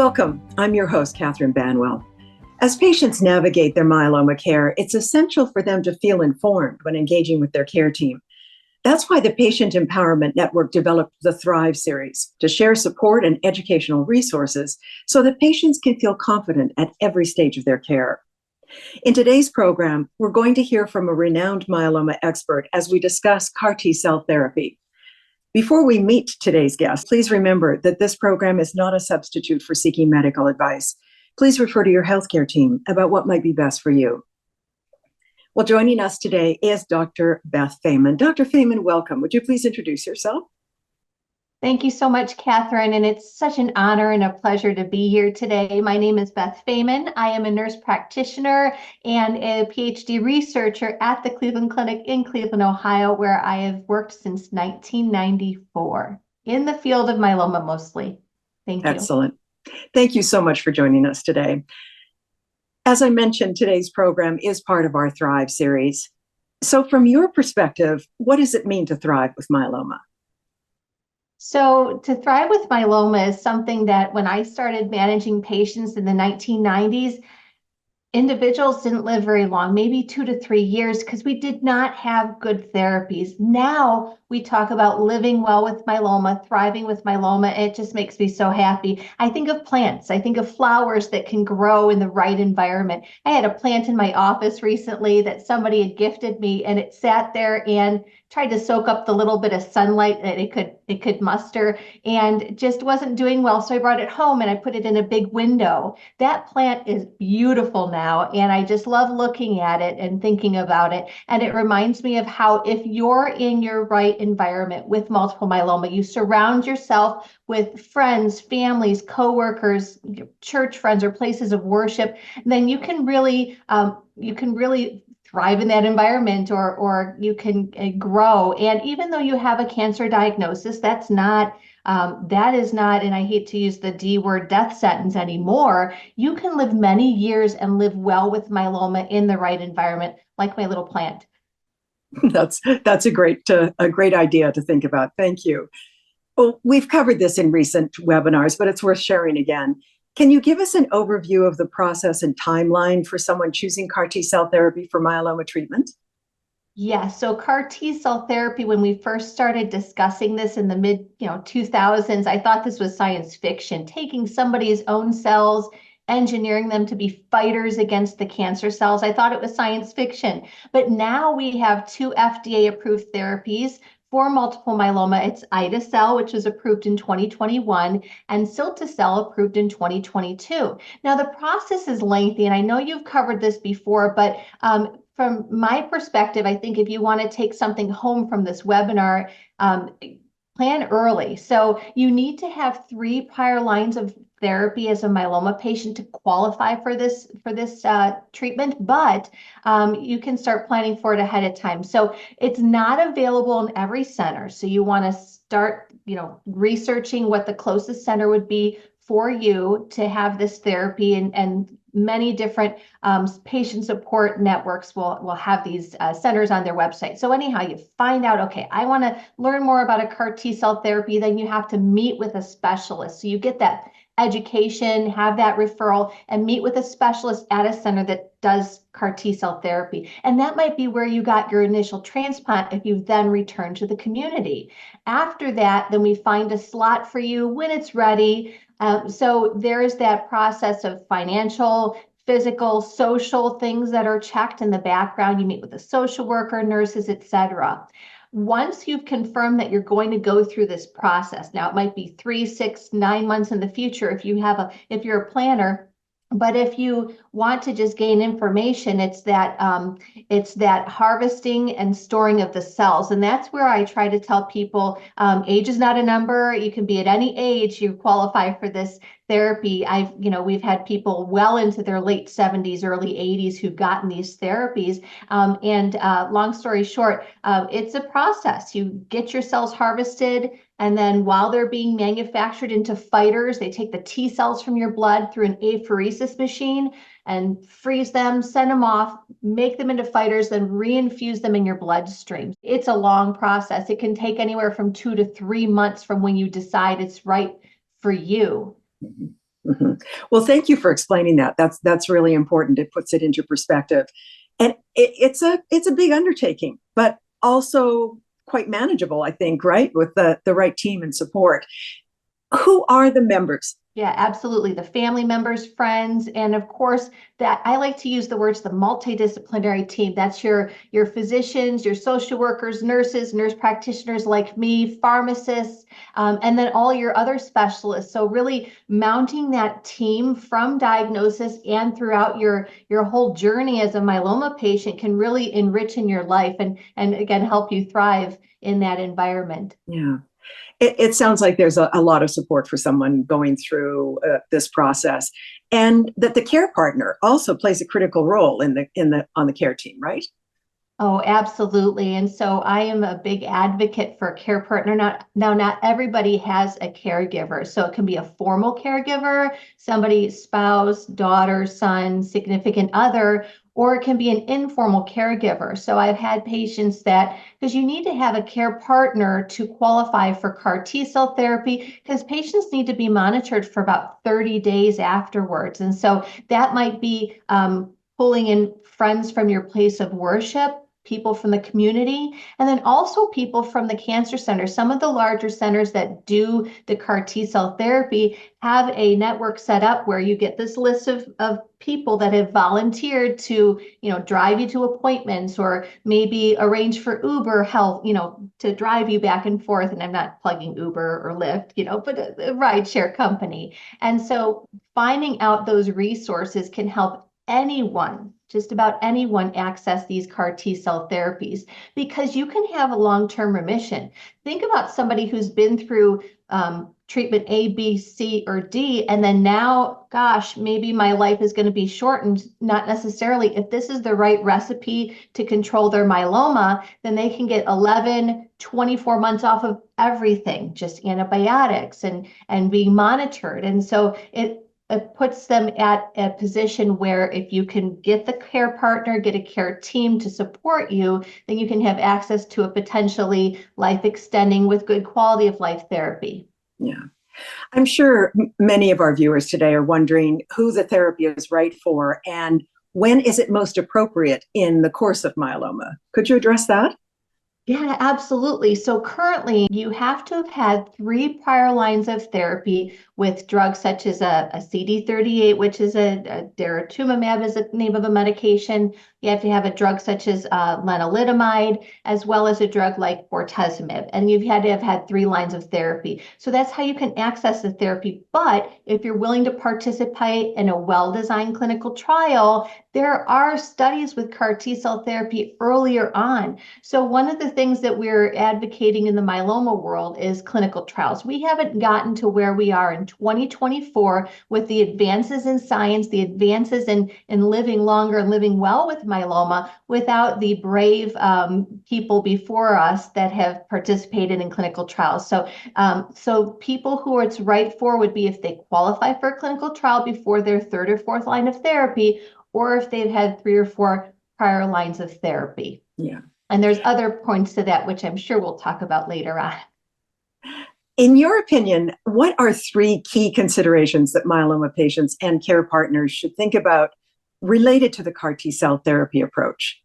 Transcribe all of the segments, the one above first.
Welcome. I'm your host, Catherine Banwell. As patients navigate their myeloma care, it's essential for them to feel informed when engaging with their care team. That's why the Patient Empowerment Network developed the Thrive series to share support and educational resources so that patients can feel confident at every stage of their care. In today's program, we're going to hear from a renowned myeloma expert as we discuss CAR T-cell therapy. Before we meet today's guest, please remember that this program is not a substitute for seeking medical advice. Please refer to your healthcare team about what might be best for you. Well, joining us today is Dr. Beth Faiman. Dr. Faiman, welcome. Would you please introduce yourself? Thank you so much, Catherine, and it's such an honor and a pleasure to be here today. My name is Beth Faiman. I am a nurse practitioner and a PhD researcher at the Cleveland Clinic in Cleveland, Ohio, where I have worked since 1994 in the field of myeloma mostly. Thank you. Excellent. Thank you so much for joining us today. As I mentioned, today's program is part of our Thrive series. So from your perspective, what does it mean to thrive with myeloma? So to thrive with myeloma is something that when I started managing patients in the 1990s, individuals didn't live very long, maybe 2 to 3 years, because we did not have good therapies. Now we talk about living well with myeloma, thriving with myeloma. It just makes me so happy. I think of plants. I think of flowers that can grow in the right environment. I had a plant in my office recently that somebody had gifted me, and it sat there and tried to soak up the little bit of sunlight that it could muster, and just wasn't doing well. So I brought it home and I put it in a big window. That plant is beautiful now, and I just love looking at it and thinking about it. And it reminds me of how if you're in your right environment with multiple myeloma, you surround yourself with friends, families, coworkers, church friends, or places of worship, then you can really thrive in that environment, or you can grow. And even though you have a cancer diagnosis, that is not, and I hate to use the D word, death sentence anymore. You can live many years and live well with myeloma in the right environment, like my little plant. That's a great idea to think about. Thank you. Well, we've covered this in recent webinars, but it's worth sharing again. Can you give us an overview of the process and timeline for someone choosing CAR T-cell therapy for myeloma treatment? Yes, so CAR T-cell therapy, when we first started discussing this in the mid 2000s, I thought this was science fiction, taking somebody's own cells, engineering them to be fighters against the cancer cells. I thought it was science fiction, but now we have 2 FDA-approved therapies for multiple myeloma. It's ide-cel, which was approved in 2021, and cilta-cel approved in 2022. Now, the process is lengthy, and I know you've covered this before, but from my perspective, I think if you want to take something home from this webinar, plan early. So you need to have 3 prior lines of therapy as a myeloma patient to qualify for this treatment, but you can start planning for it ahead of time. So it's not available in every center. So you want to start, researching what the closest center would be for you to have this therapy, and many different patient support networks will have these centers on their website. So anyhow, you find out, okay, I want to learn more about a CAR T-cell therapy, then you have to meet with a specialist. So you get that education, have that referral, and meet with a specialist at a center that does CAR T-cell therapy. And that might be where you got your initial transplant if you then return to the community. After that, then we find a slot for you when it's ready. So there is that process of financial, physical, social things that are checked in the background. You meet with a social worker, nurses, etc. Once you've confirmed that you're going to go through this process, now it might be 3, 6, 9 months in the future if you're a planner. But if you want to just gain information, it's that harvesting and storing of the cells. And that's where I try to tell people, age is not a number. You can be at any age, you qualify for this therapy. We've had people well into their late 70s, early 80s who've gotten these therapies. Long story short, it's a process. You get your cells harvested, and then while they're being manufactured into fighters, they take the T cells from your blood through an apheresis machine and freeze them, send them off, make them into fighters, then reinfuse them in your bloodstream. It's a long process. It can take anywhere from 2 to 3 months from when you decide it's right for you. Mhm. Well, thank you for explaining that. That's really important. It puts it into perspective, and it's a big undertaking, but also quite manageable, I think, right? With the right team and support. Who are the members? Yeah, absolutely. The family members, friends, and of course, that I like to use the words the multidisciplinary team. That's your physicians, your social workers, nurses, nurse practitioners like me, pharmacists, and then all your other specialists. So really mounting that team from diagnosis and throughout your whole journey as a myeloma patient can really enrich in your life and again help you thrive in that environment. Yeah. It sounds like there's a lot of support for someone going through this process, and that the care partner also plays a critical role in the on the care team, right? Oh, absolutely. And so I am a big advocate for a care partner. Not everybody has a caregiver. So it can be a formal caregiver, somebody, spouse, daughter, son, significant other, or it can be an informal caregiver. So I've had patients that, because you need to have a care partner to qualify for CAR T cell therapy, because patients need to be monitored for about 30 days afterwards. And so that might be pulling in friends from your place of worship, people from the community, and then also people from the cancer center. Some of the larger centers that do the CAR T cell therapy have a network set up where you get this list of people that have volunteered to, drive you to appointments or maybe arrange for Uber help, to drive you back and forth. And I'm not plugging Uber or Lyft, but a ride share company. And so finding out those resources can help anyone, just about anyone, access these CAR T cell therapies because you can have a long-term remission. Think about somebody who's been through treatment A, B, C, or D, and then now, gosh, maybe my life is going to be shortened. Not necessarily. If this is the right recipe to control their myeloma, then they can get 11, 24 months off of everything, just antibiotics and being monitored. And so it puts them at a position where if you can get the care partner, get a care team to support you, then you can have access to a potentially life extending with good quality of life therapy. Yeah. I'm sure many of our viewers today are wondering who the therapy is right for and when is it most appropriate in the course of myeloma. Could you address that? Yeah, absolutely. So currently, you have to have had 3 prior lines of therapy with drugs such as a CD38, which is a daratumumab is the name of a medication. You have to have a drug such as lenalidomide, as well as a drug like bortezomib. And you've had to have had 3 lines of therapy. So that's how you can access the therapy. But if you're willing to participate in a well-designed clinical trial, there are studies with CAR T cell therapy earlier on. So one of the things that we're advocating in the myeloma world is clinical trials. We haven't gotten to where we are in 2024 with the advances in science, the advances in living longer and living well with myeloma without the brave people before us that have participated in clinical trials. So people who it's right for would be if they qualify for a clinical trial before their 3rd or 4th line of therapy, or if they've had 3 or 4 prior lines of therapy. Yeah. And there's other points to that, which I'm sure we'll talk about later on. In your opinion, what are 3 key considerations that myeloma patients and care partners should think about related to the CAR T cell therapy approach?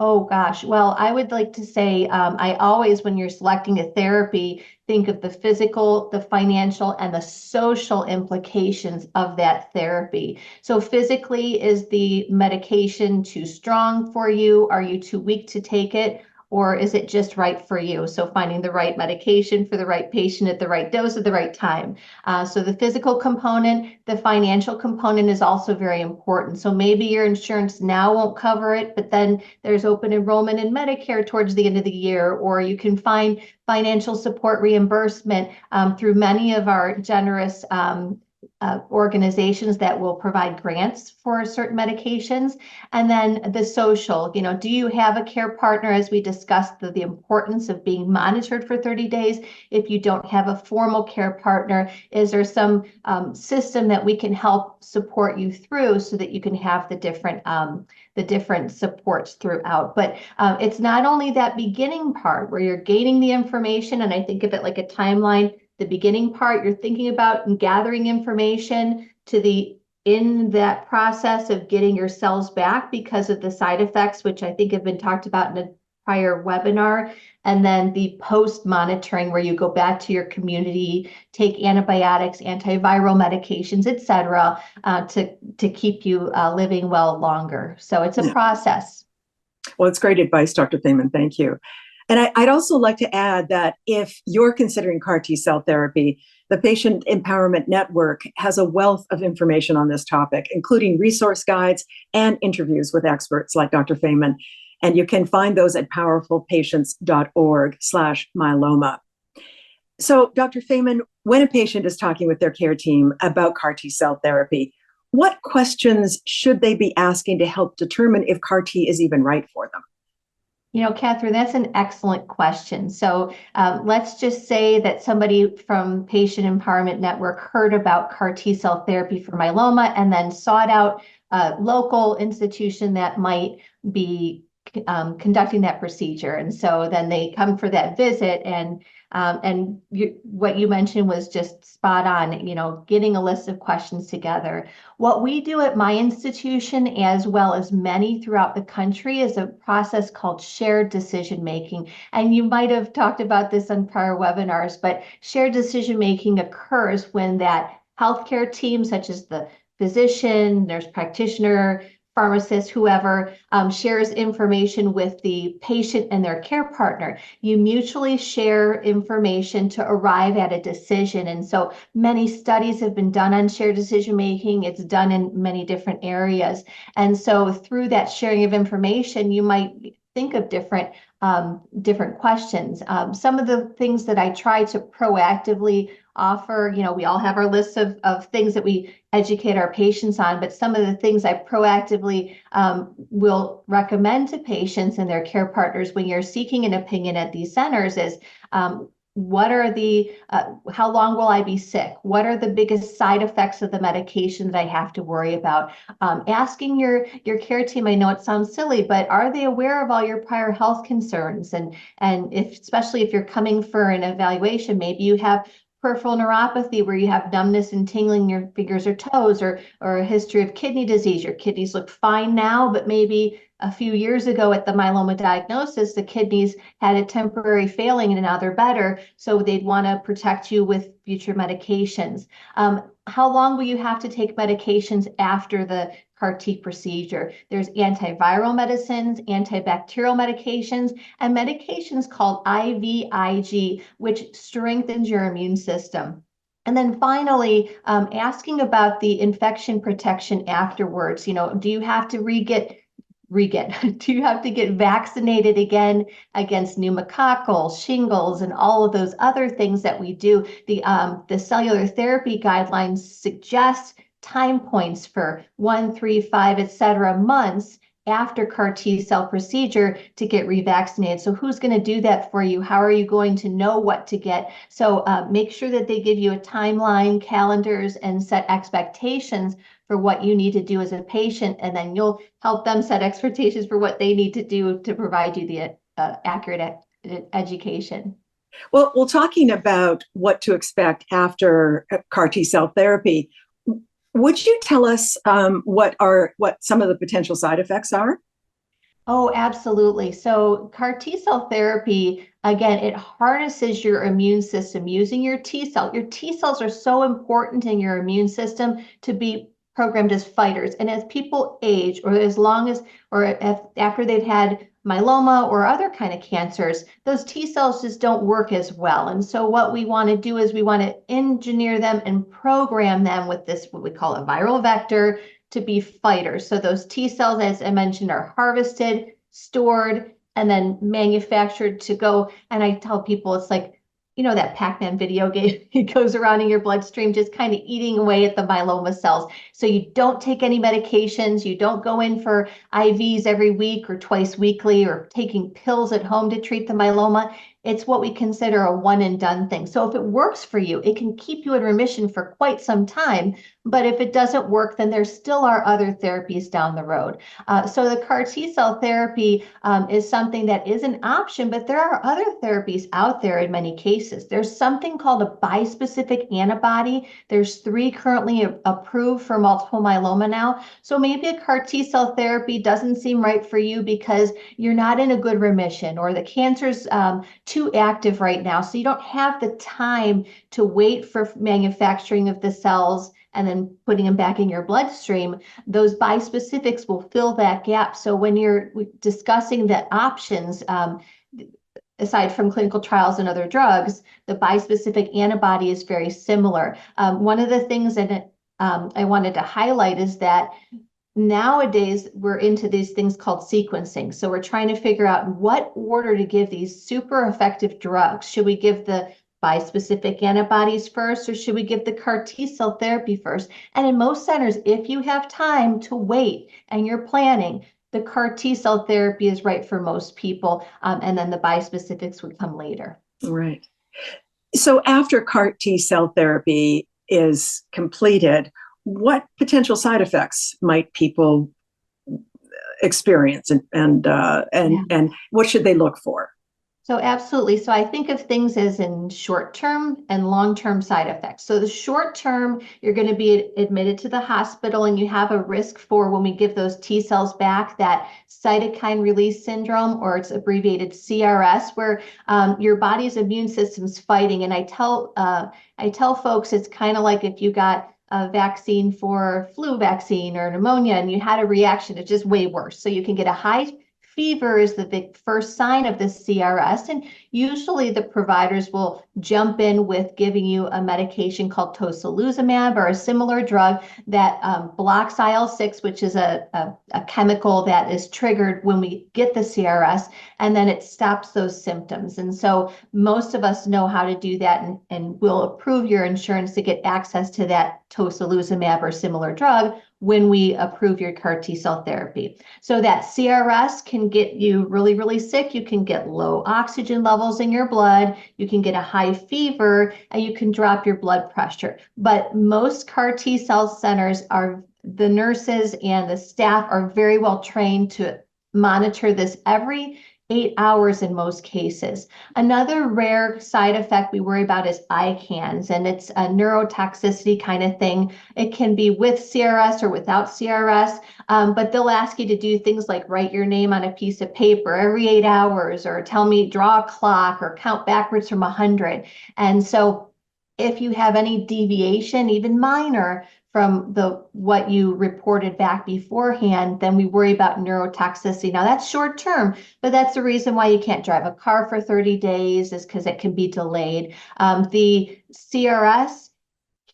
Oh gosh. Well, I would like to say I always, when you're selecting a therapy, think of the physical, the financial, and the social implications of that therapy. So physically, is the medication too strong for you? Are you too weak to take it? Or is it just right for you? So finding the right medication for the right patient at the right dose at the right time. So the physical component, the financial component is also very important. So maybe your insurance now won't cover it, but then there's open enrollment in Medicare towards the end of the year, or you can find financial support reimbursement through many of our generous organizations that will provide grants for certain medications. And then the social, do you have a care partner? As we discussed, the importance of being monitored for 30 days. If you don't have a formal care partner, is there some system that we can help support you through so that you can have the different supports throughout? But it's not only that beginning part where you're gaining the information, and I think of it like a timeline. the beginning part, you're thinking about and gathering information, to the in that process of getting your cells back because of the side effects, which I think have been talked about in a prior webinar, and then the post monitoring where you go back to your community, take antibiotics, antiviral medications, et cetera, to keep you living well longer. So it's a process. Well, it's great advice, Dr. Faiman. Thank you. And I'd also like to add that if you're considering CAR T cell therapy, the Patient Empowerment Network has a wealth of information on this topic, including resource guides and interviews with experts like Dr. Faiman. And you can find those at powerfulpatients.org/myeloma. So, Dr. Faiman, when a patient is talking with their care team about CAR T cell therapy, what questions should they be asking to help determine if CAR T is even right for them? Catherine, that's an excellent question. So let's just say that somebody from Patient Empowerment Network heard about CAR T cell therapy for myeloma and then sought out a local institution that might be conducting that procedure. And so then they come for that visit, and what you mentioned was just spot on, getting a list of questions together. What we do at my institution, as well as many throughout the country, is a process called shared decision making. And you might have talked about this on prior webinars, but shared decision making occurs when that healthcare team, such as the physician, nurse practitioner, pharmacist, whoever, shares information with the patient and their care partner. You mutually share information to arrive at a decision. And so many studies have been done on shared decision making. It's done in many different areas. And so through that sharing of information, you might think of different questions. Some of the things that I try to proactively offer, we all have our lists of things that we educate our patients on, but some of the things I proactively will recommend to patients and their care partners when you're seeking an opinion at these centers is, what are how long will I be sick? What are the biggest side effects of the medication that I have to worry about? Asking your care team, I know it sounds silly, but are they aware of all your prior health concerns? And especially if you're coming for an evaluation, maybe you have peripheral neuropathy where you have numbness and tingling in your fingers or toes, or a history of kidney disease. Your kidneys look fine now, but maybe a few years ago at the myeloma diagnosis, the kidneys had a temporary failing and now they're better. So they'd want to protect you with future medications. How long will you have to take medications after the CAR T procedure? There's antiviral medicines, antibacterial medications, and medications called IVIG, which strengthens your immune system. And then finally, asking about the infection protection afterwards. Do you have to do you have to get vaccinated again against pneumococcal, shingles, and all of those other things that we do? The cellular therapy guidelines suggest time points for 1, 3, 5, et cetera, months after CAR T cell procedure to get revaccinated. So who's going to do that for you? How are you going to know what to get? So make sure that they give you a timeline, calendars, and set expectations for what you need to do as a patient, and then you'll help them set expectations for what they need to do to provide you the accurate education. Well, talking about what to expect after CAR T cell therapy, would you tell us what some of the potential side effects are? Oh, absolutely. So CAR T cell therapy, again, it harnesses your immune system using your T cell. Your T cells are so important in your immune system to be programmed as fighters. And as people age, or after they've had myeloma or other kind of cancers, those T cells just don't work as well. And so what we want to do is we want to engineer them and program them with this, what we call a viral vector, to be fighters. So those T cells, as I mentioned, are harvested, stored, and then manufactured to go. And I tell people it's like, that Pac-Man video game. It goes around in your bloodstream, just kind of eating away at the myeloma cells. So you don't take any medications. You don't go in for IVs every week or twice weekly, or taking pills at home to treat the myeloma. It's what we consider a one and done thing. So if it works for you, it can keep you in remission for quite some time. But if it doesn't work, then there still are other therapies down the road. So the CAR T-cell therapy is something that is an option, but there are other therapies out there in many cases. There's something called a bispecific antibody. There's 3 currently approved for multiple myeloma now. So maybe a CAR T-cell therapy doesn't seem right for you because you're not in a good remission, or the cancer's too active right now. So you don't have the time to wait for manufacturing of the cells and then putting them back in your bloodstream. Those bispecifics will fill that gap. So when you're discussing the options, aside from clinical trials and other drugs, the bispecific antibody is very similar. One of the things that I wanted to highlight is that nowadays we're into these things called sequencing. So we're trying to figure out what order to give these super effective drugs. Should we give the bispecific antibodies first, or should we give the CAR T-cell therapy first? And in most centers, if you have time to wait and you're planning, the CAR T-cell therapy is right for most people, and then the bispecifics would come later. Right. So after CAR T-cell therapy is completed, what potential side effects might people experience, and what should they look for? So absolutely. So I think of things as in short-term and long-term side effects. So the short-term, you're going to be admitted to the hospital, and you have a risk for, when we give those T cells back, that cytokine release syndrome, or it's abbreviated CRS, where your body's immune system's fighting. And I tell folks it's kind of like if you got a vaccine for flu vaccine or pneumonia and you had a reaction, it's just way worse. So you can get a high fever is the big first sign of this CRS, and usually the providers will jump in with giving you a medication called tocilizumab, or a similar drug that blocks IL-6, which is a chemical that is triggered when we get the CRS, and then it stops those symptoms. And so most of us know how to do that, and will approve your insurance to get access to that tocilizumab or similar drug when we approve your CAR T-cell therapy. So that CRS can get you really, really sick. You can get low oxygen levels in your blood. You can get a high fever, and you can drop your blood pressure. But most CAR T-cell centers the nurses and the staff are very well trained to monitor this every 8 hours in most cases. Another rare side effect we worry about is ICANS, and it's a neurotoxicity kind of thing. It can be with CRS or without CRS, but they'll ask you to do things like write your name on a piece of paper every 8 hours, or draw a clock, or count backwards from 100. And so if you have any deviation, even minor, from what you reported back beforehand, then we worry about neurotoxicity. Now that's short term, but that's the reason why you can't drive a car for 30 days, is because it can be delayed. The CRS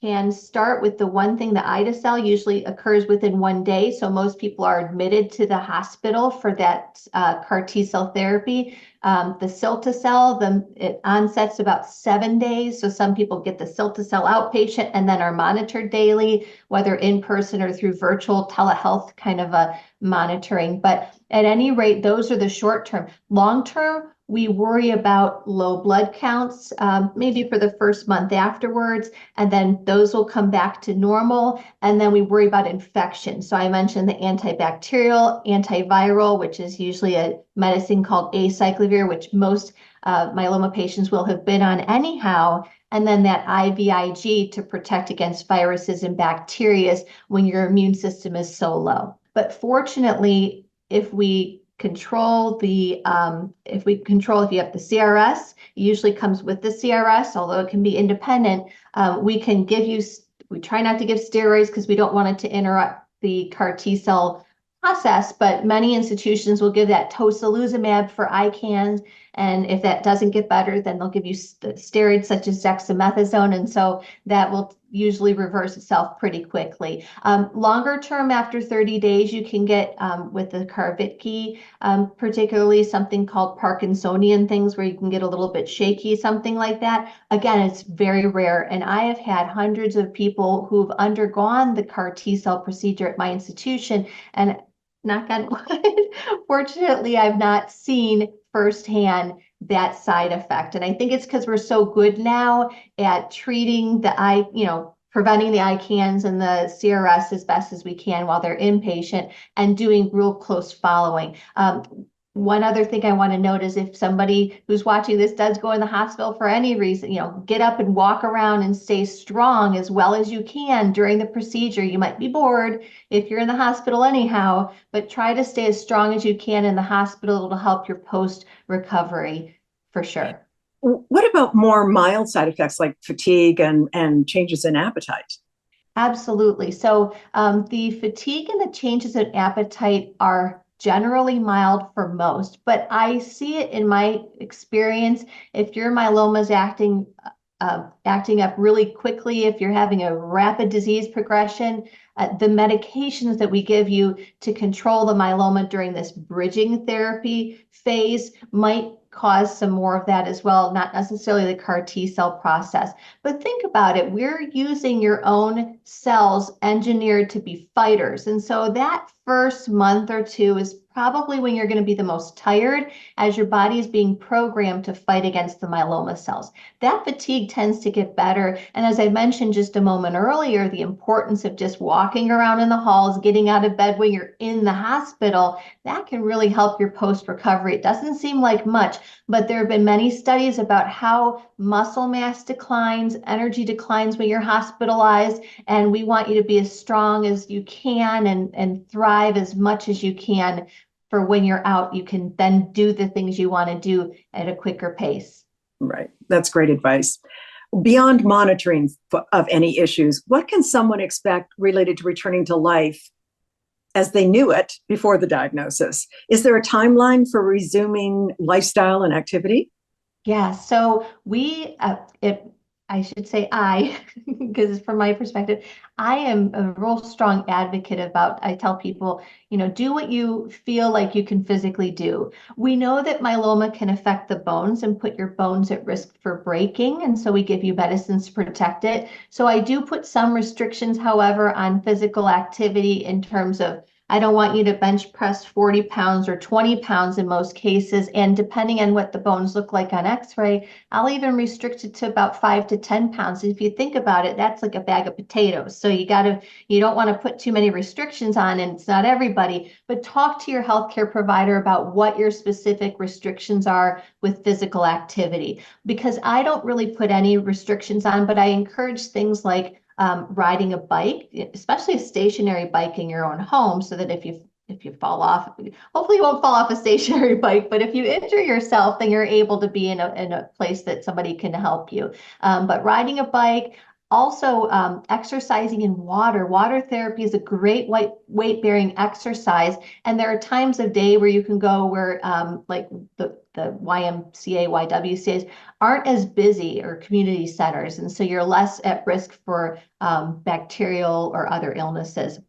can start with the one thing, the ide-cel usually occurs within 1 day. So most people are admitted to the hospital for that CAR T-cell therapy. The cilta-cel, it onsets about 7 days. So some people get the cilta-cel outpatient and then are monitored daily, whether in person or through virtual telehealth kind of a monitoring. But at any rate, those are the short term. Long term, we worry about low blood counts, maybe for the first month afterwards, and then those will come back to normal. And then we worry about infection. So I mentioned the antibacterial, antiviral, which is usually a medicine called acyclovir, which most myeloma patients will have been on anyhow. And then that IVIG to protect against viruses and bacteria when your immune system is so low. But fortunately, if we control if you have the CRS, it usually comes with the CRS, although it can be independent. We try not to give steroids because we don't want it to interrupt the CAR T-cell process, but many institutions will give that tocilizumab for ICANS, and if that doesn't get better, then they'll give you steroids such as dexamethasone, and so that will usually reverse itself pretty quickly. Longer term, after 30 days, you can get with the Carvykti, particularly something called Parkinsonian things, where you can get a little bit shaky, something like that. Again, it's very rare, and I have had hundreds of people who've undergone the CAR T-cell procedure at my institution, and knock on wood, fortunately, I've not seen firsthand that side effect. And I think it's because we're so good now at treating the eye, preventing the ICANS and the CRS as best as we can while they're inpatient and doing real close following. One other thing I want to note is if somebody who's watching this does go in the hospital for any reason, get up and walk around and stay strong as well as you can during the procedure. You might be bored if you're in the hospital anyhow, but try to stay as strong as you can in the hospital. It'll help your post recovery for sure. What about more mild side effects like fatigue and changes in appetite? Absolutely. So the fatigue and the changes in appetite are generally mild for most, but I see it in my experience. If your myeloma is acting up really quickly, if you're having a rapid disease progression, the medications that we give you to control the myeloma during this bridging therapy phase might cause some more of that as well, not necessarily the CAR T cell process. But think about it, we're using your own cells engineered to be fighters. And so that first month or two is probably when you're going to be the most tired as your body is being programmed to fight against the myeloma cells. That fatigue tends to get better. And as I mentioned just a moment earlier, the importance of just walking around in the halls, getting out of bed when you're in the hospital, that can really help your post-recovery. It doesn't seem like much, but there have been many studies about how muscle mass declines, energy declines when you're hospitalized, and we want you to be as strong as you can and thrive as much as you can for when you're out. You can then do the things you want to do at a quicker pace. Right. That's great advice. Beyond monitoring of any issues, what can someone expect related to returning to life as they knew it before the diagnosis? Is there a timeline for resuming lifestyle and activity? Yeah, so I should say because from my perspective, I am a real strong advocate I tell people, do what you feel like you can physically do. We know that myeloma can affect the bones and put your bones at risk for breaking. And so we give you medicines to protect it. So I do put some restrictions, however, on physical activity in terms of I don't want you to bench press 40 pounds or 20 pounds in most cases. And depending on what the bones look like on x-ray, I'll even restrict it to about 5 to 10 pounds. If you think about it, that's like a bag of potatoes. So you don't want to put too many restrictions on, and it's not everybody, but talk to your healthcare provider about what your specific restrictions are with physical activity. Because I don't really put any restrictions on, but I encourage things like riding a bike, especially a stationary bike in your own home, so that if you fall off, hopefully you won't fall off a stationary bike, but if you injure yourself, then you're able to be in a place that somebody can help you. But riding a bike, also exercising in water. Water therapy is a great weight-bearing exercise, and there are times of day where you can go where like the YMCA, YWCAs aren't as busy, or community centers, and so you're less at risk for bacterial or other illnesses.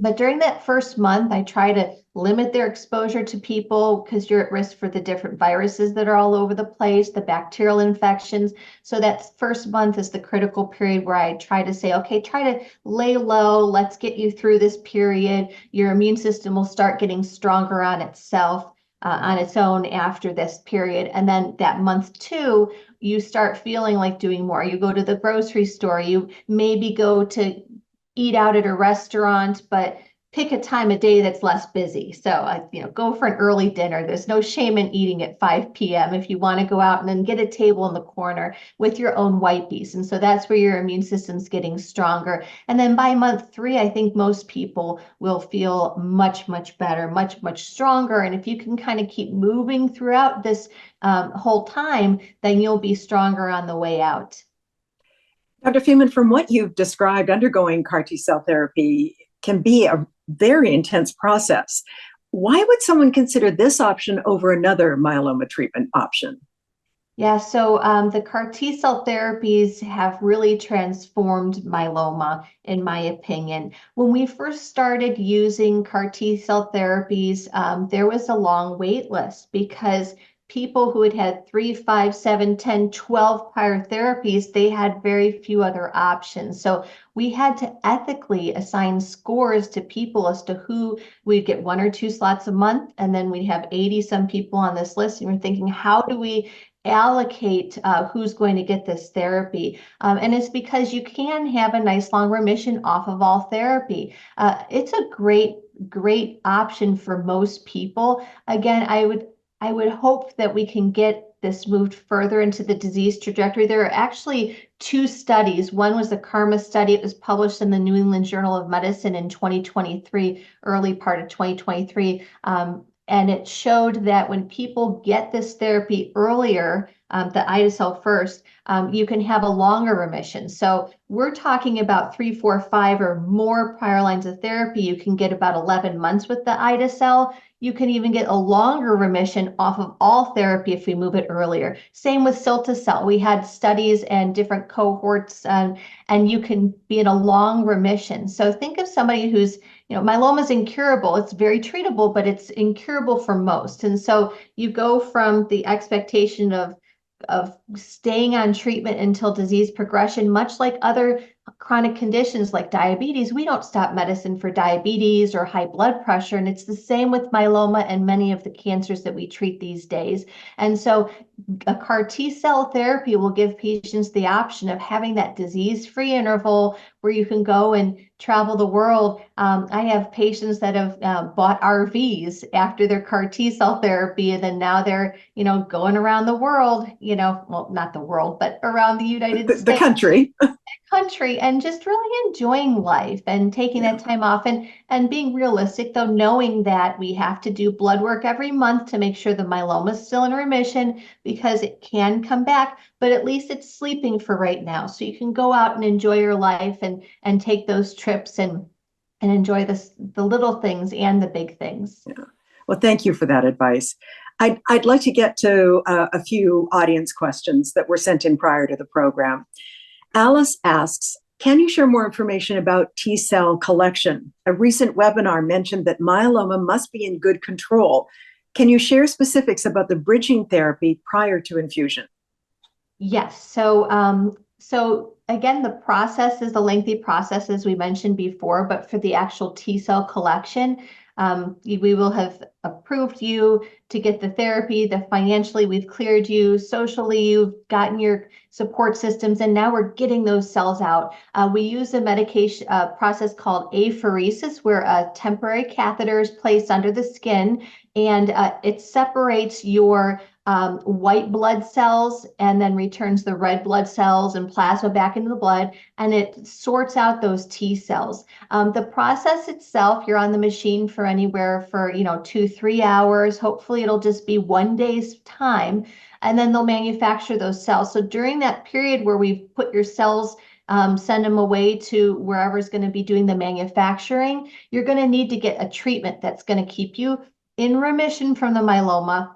But during that first month, I try to limit their exposure to people because you're at risk for the different viruses that are all over the place, the bacterial infections. So that first month is the critical period where I try to say, okay, try to lay low. Let's get you through this period. Your immune system will start getting stronger on itself, on its own after this period. And then that month 2, you start feeling like doing more. You go to the grocery store, you maybe go to eat out at a restaurant, but pick a time of day that's less busy. So, go for an early dinner. There's no shame in eating at 5 p.m. if you want to go out and then get a table in the corner with your own wipes. And so that's where your immune system's getting stronger. And then by month 3, I think most people will feel much, much better, much, much stronger. And if you can kind of keep moving throughout this whole time, then you'll be stronger on the way out. Dr. Faiman, from what you've described, undergoing CAR T cell therapy can be a very intense process. Why would someone consider this option over another myeloma treatment option? Yeah, so the CAR T cell therapies have really transformed myeloma, in my opinion. When we first started using CAR T cell therapies, there was a long wait list because people who had had 3, 5, 7, 10, 12 prior therapies, they had very few other options. So we had to ethically assign scores to people as to who we'd get 1 or 2 slots a month, and then we'd have 80 some people on this list. And we're thinking, how do we allocate who's going to get this therapy? And it's because you can have a nice long remission off of all therapy. It's a great option for most people. Again, I would hope that we can get this moved further into the disease trajectory. There are actually 2 studies. One was the KARMA study. It was published in the New England Journal of Medicine in 2023, early part of 2023. And it showed that when people get this therapy earlier, the ide-cel first, you can have a longer remission. So we're talking about 3, 4, 5 or more prior lines of therapy. You can get about 11 months with the ide-cel. You can even get a longer remission off of all therapy if we move it earlier. Same with cilta-cel. We had studies and different cohorts, and you can be in a long remission. So think of somebody who's, myeloma is incurable. It's very treatable, but it's incurable for most. And so you go from the expectation of staying on treatment until disease progression, much like other chronic conditions like diabetes. We don't stop medicine for diabetes or high blood pressure. And it's the same with myeloma and many of the cancers that we treat these days. And so a CAR T-cell therapy will give patients the option of having that disease-free interval where you can go and travel the world. I have patients that have bought RVs after their CAR T-cell therapy, and then now they're, going around the world, well, not the world, but around the United States. The country and just really enjoying life and taking that time off and being realistic, though, knowing that we have to do blood work every month to make sure the myeloma is still in remission, because it can come back, but at least it's sleeping for right now. So you can go out and enjoy your life and take those trips and enjoy the little things and the big things. Yeah. Well, thank you for that advice. I'd like to get to a few audience questions that were sent in prior to the program. Alice asks, can you share more information about T-cell collection? A recent webinar mentioned that myeloma must be in good control. Can you share specifics about the bridging therapy prior to infusion? Yes. So again, the process is a lengthy process, as we mentioned before, but for the actual T-cell collection, we will have approved you to get the therapy. Financially, we've cleared you. Socially, you've gotten your support systems, and now we're getting those cells out. We use a medication process called apheresis, where a temporary catheter is placed under the skin, and it separates your white blood cells and then returns the red blood cells and plasma back into the blood, and it sorts out those T cells. The process itself, you're on the machine for anywhere for 2-3 hours. Hopefully it'll just be 1 day's time, and then they'll manufacture those cells. So during that period where we've put your cells, send them away to wherever's going to be doing the manufacturing, you're going to need to get a treatment that's going to keep you in remission from the myeloma,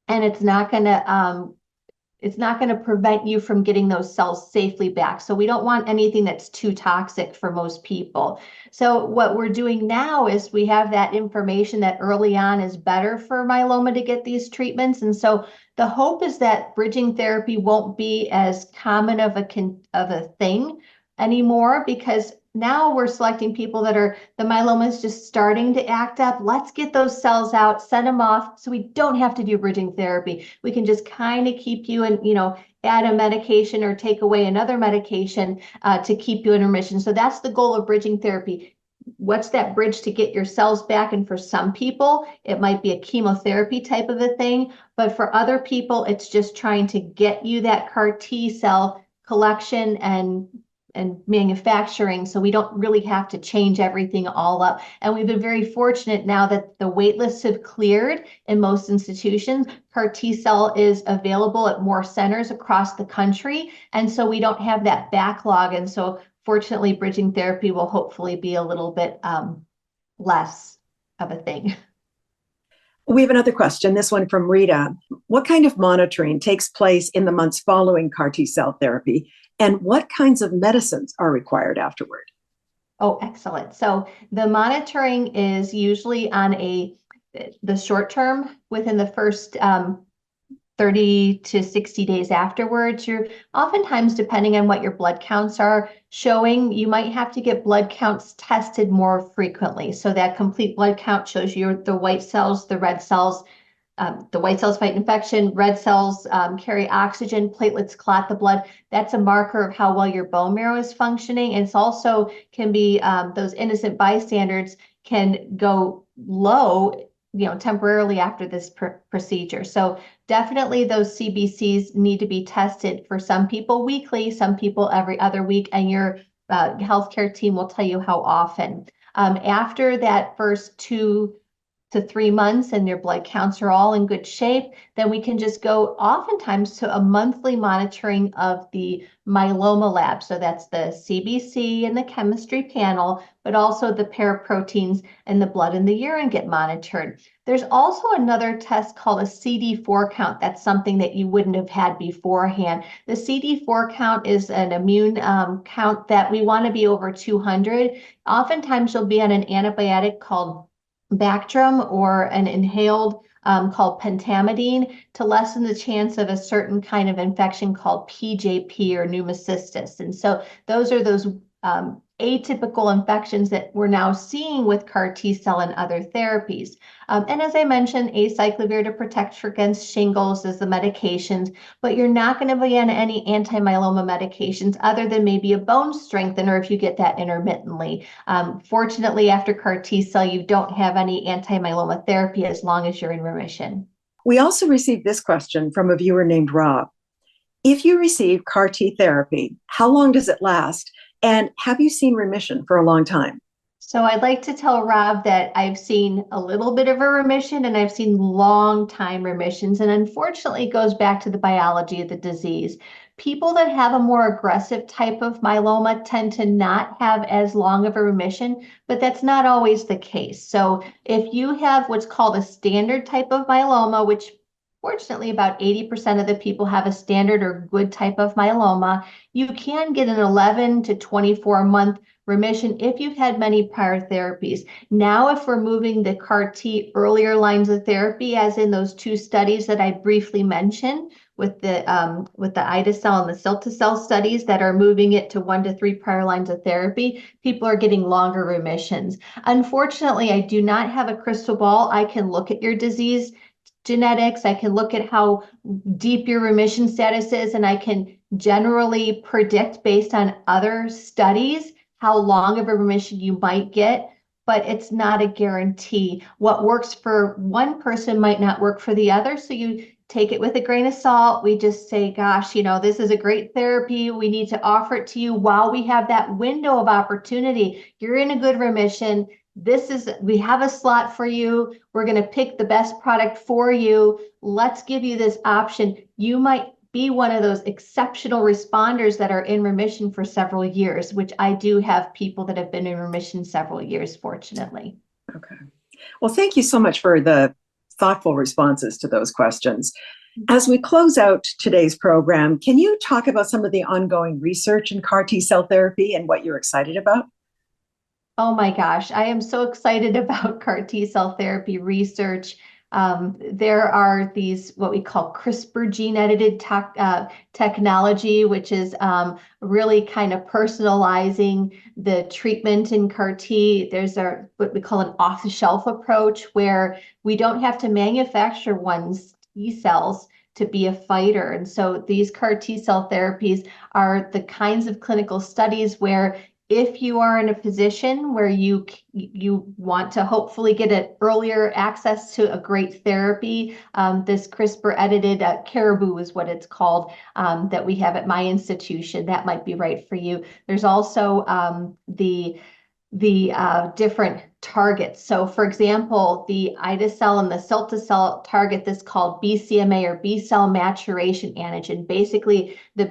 and it's not going to prevent you from getting those cells safely back. So we don't want anything that's too toxic for most people. So what we're doing now is we have that information that early on is better for myeloma to get these treatments. And so the hope is that bridging therapy won't be as common of a thing anymore, because now we're selecting people that the myeloma is just starting to act up. Let's get those cells out, send them off, so we don't have to do bridging therapy. We can just kind of keep you in, add a medication or take away another medication to keep you in remission. So that's the goal of bridging therapy. What's that bridge to get your cells back? And for some people, it might be a chemotherapy type of a thing. But for other people, it's just trying to get you that CAR T cell collection and manufacturing, so we don't really have to change everything all up. And we've been very fortunate now that the wait lists have cleared in most institutions. CAR T-cell is available at more centers across the country, and so we don't have that backlog. And so fortunately, bridging therapy will hopefully be a little bit less of a thing. We have another question, this one from Rita. What kind of monitoring takes place in the months following CAR T-cell therapy, and what kinds of medicines are required afterward? Oh, excellent. So the monitoring is usually on the short term within the first 30 to 60 days afterwards. You're oftentimes, depending on what your blood counts are showing, you might have to get blood counts tested more frequently. So that complete blood count shows you the white cells, the red cells. The white cells fight infection, red cells carry oxygen, platelets clot the blood. That's a marker of how well your bone marrow is functioning. And it's also can be those innocent bystanders can go low, temporarily after this procedure. So definitely those CBCs need to be tested for some people weekly, some people every other week, and your healthcare team will tell you how often. After that first 2 to 3 months and your blood counts are all in good shape, then we can just go oftentimes to a monthly monitoring of the myeloma lab. So that's the CBC and the chemistry panel, but also the paraproteins and the blood and the urine get monitored. There's also another test called a CD4 count. That's something that you wouldn't have had beforehand. The CD4 count is an immune count that we want to be over 200. Oftentimes you'll be on an antibiotic called Bactrim or an inhaled called pentamidine to lessen the chance of a certain kind of infection called PJP or pneumocystis. And so those are those atypical infections that we're now seeing with CAR T-cell and other therapies. And as I mentioned, acyclovir to protect against shingles is the medications, but you're not going to be on any anti-myeloma medications other than maybe a bone strengthener if you get that intermittently. Fortunately, after CAR T-cell, you don't have any anti-myeloma therapy as long as you're in remission. We also received this question from a viewer named Rob. If you receive CAR T therapy, how long does it last? And have you seen remission for a long time? So I'd like to tell Rob that I've seen a little bit of a remission and I've seen long time remissions. And unfortunately, it goes back to the biology of the disease. People that have a more aggressive type of myeloma tend to not have as long of a remission, but that's not always the case. So if you have what's called a standard type of myeloma, which fortunately, about 80% of the people have a standard or good type of myeloma, you can get an 11 to 24-month remission if you've had many prior therapies. Now, if we're moving the CAR T earlier lines of therapy, as in those two studies that I briefly mentioned, with the ide-cel and the cilta-cel studies that are moving it to 1 to 3 prior lines of therapy, people are getting longer remissions. Unfortunately, I do not have a crystal ball. I can look at your disease genetics, I can look at how deep your remission status is, and I can generally predict based on other studies how long of a remission you might get, but it's not a guarantee. What works for one person might not work for the other, so you take it with a grain of salt. We just say, gosh, this is a great therapy. We need to offer it to you while we have that window of opportunity. You're in a good remission. We have a slot for you. We're going to pick the best product for you. Let's give you this option. You might be one of those exceptional responders that are in remission for several years, which I do have people that have been in remission several years, fortunately. Okay. Well, thank you so much for the thoughtful responses to those questions. As we close out today's program, can you talk about some of the ongoing research in CAR T-cell therapy and what you're excited about? Oh my gosh, I am so excited about CAR T-cell therapy research. There are these, what we call CRISPR gene-edited technology, which is really kind of personalizing the treatment in CAR T. There's what we call an off-the-shelf approach, where we don't have to manufacture one's T cells to be a fighter. And so these CAR T-cell therapies are the kinds of clinical studies where if you are in a position where you want to hopefully get an earlier access to a great therapy, this CRISPR edited caribou is what it's called, that we have at my institution, that might be right for you. There's also the different targets. So for example, the ide-cel and the cilta-cel target this called BCMA or B-cell maturation antigen. Basically, the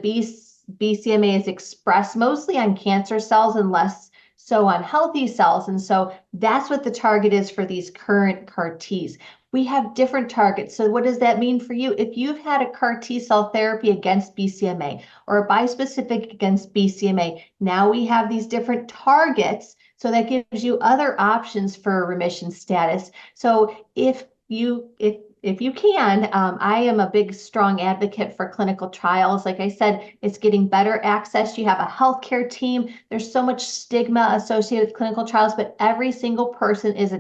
BCMA is expressed mostly on cancer cells and less so on healthy cells. And so that's what the target is for these current CAR Ts. We have different targets. So what does that mean for you? If you've had a CAR T-cell therapy against BCMA or a bispecific against BCMA, now we have these different targets. So that gives you other options for remission status. So if if you can, I am a big, strong advocate for clinical trials. Like I said, it's getting better access. You have a healthcare team. There's so much stigma associated with clinical trials, but every single person is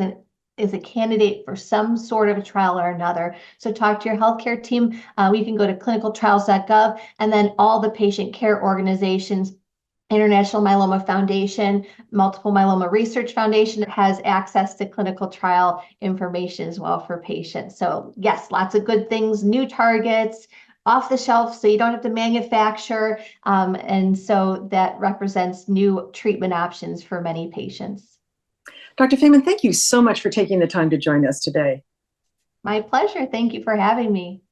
a candidate for some sort of a trial or another. So talk to your healthcare team. We can go to clinicaltrials.gov, and then all the patient care organizations. International Myeloma Foundation, Multiple Myeloma Research Foundation has access to clinical trial information as well for patients. So yes, lots of good things, new targets, off the shelf, so you don't have to manufacture. And so that represents new treatment options for many patients. Dr. Faiman, thank you so much for taking the time to join us today. My pleasure. Thank you for having me.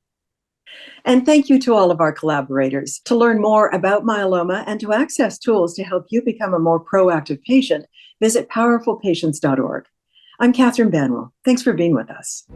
And thank you to all of our collaborators. To learn more about myeloma and to access tools to help you become a more proactive patient, visit powerfulpatients.org. I'm Catherine Banwell. Thanks for being with us.